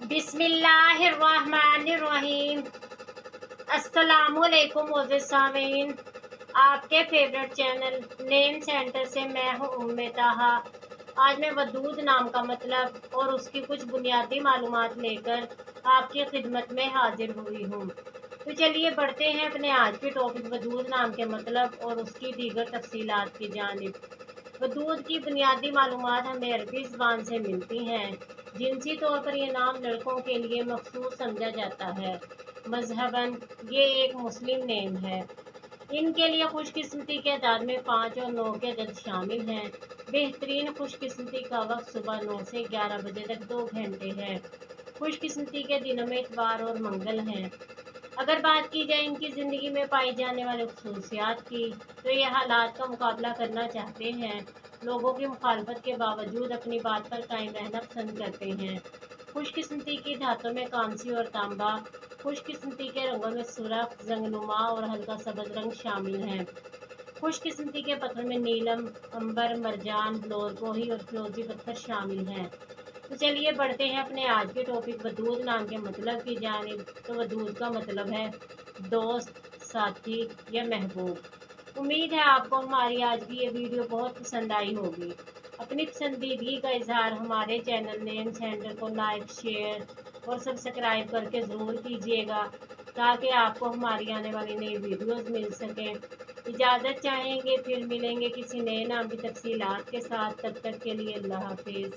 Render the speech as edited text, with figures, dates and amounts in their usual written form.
बिस्मिल्लाहिर्रहमानिर्रहीम। अस्सलामुअलैकुम मोअज़्ज़िज़ सामीन, आपके फेवरेट चैनल नेम सेंटर से मैं हूँ उम्मे ताहा। आज मैं वदूद नाम का मतलब और उसकी कुछ बुनियादी मालूमात लेकर आपकी खिदमत में हाजिर हुई हूँ। तो चलिए बढ़ते हैं अपने आज के टॉपिक वदूद नाम के मतलब और उसकी दीगर तफसीलात की जानिब। वदूद की बुनियादी मालूमात हमें अरबी ज़बान से मिलती हैं। जिनसी तौर पर यह नाम लड़कों के लिए मखसूस समझा जाता है। मजहबन ये एक मुस्लिम नेम है। इनके लिए खुशकिस्मती के अदाद में 5 और 9 के अदद शामिल हैं। बेहतरीन खुशकिस्मती का वक्त सुबह 9 से 11 बजे तक 2 घंटे है। खुशकिस्मती के दिनों में इतवार और मंगल हैं। अगर बात की जाए इनकी ज़िंदगी में पाई जाने वाली खसूसियात की, तो ये हालात का मुकाबला करना चाहते हैं। लोगों की मुखालफत के बावजूद अपनी बात पर कायम रहना पसंद करते हैं। खुशकिस्मती की धातों में कांसी और तांबा। खुशकिस्मती के रंगों में सुर्ख, जंगनुमा और हल्का सब्ज रंग शामिल हैं। खुशकिस्मती के पत्थर में नीलम, अंबर, मरजान, ब्लोरकोही और फिरोजी पत्थर शामिल हैं। तो चलिए बढ़ते हैं अपने आज के टॉपिक वदूद नाम के मतलब की जानिब। तो वदूद का मतलब है दोस्त, साथी या महबूब। उम्मीद है आपको हमारी आज की ये वीडियो बहुत पसंद आई होगी। अपनी पसंदीदगी का इजहार हमारे चैनल नेम सेंटर को लाइक, शेयर और सब्सक्राइब करके ज़रूर कीजिएगा, ताकि आपको हमारी आने वाली नई वीडियोस मिल सकें। इजाज़त चाहेंगे, फिर मिलेंगे किसी नए नाम की तफसीलात के साथ। तब तक के लिए अल्लाह हाफिज़।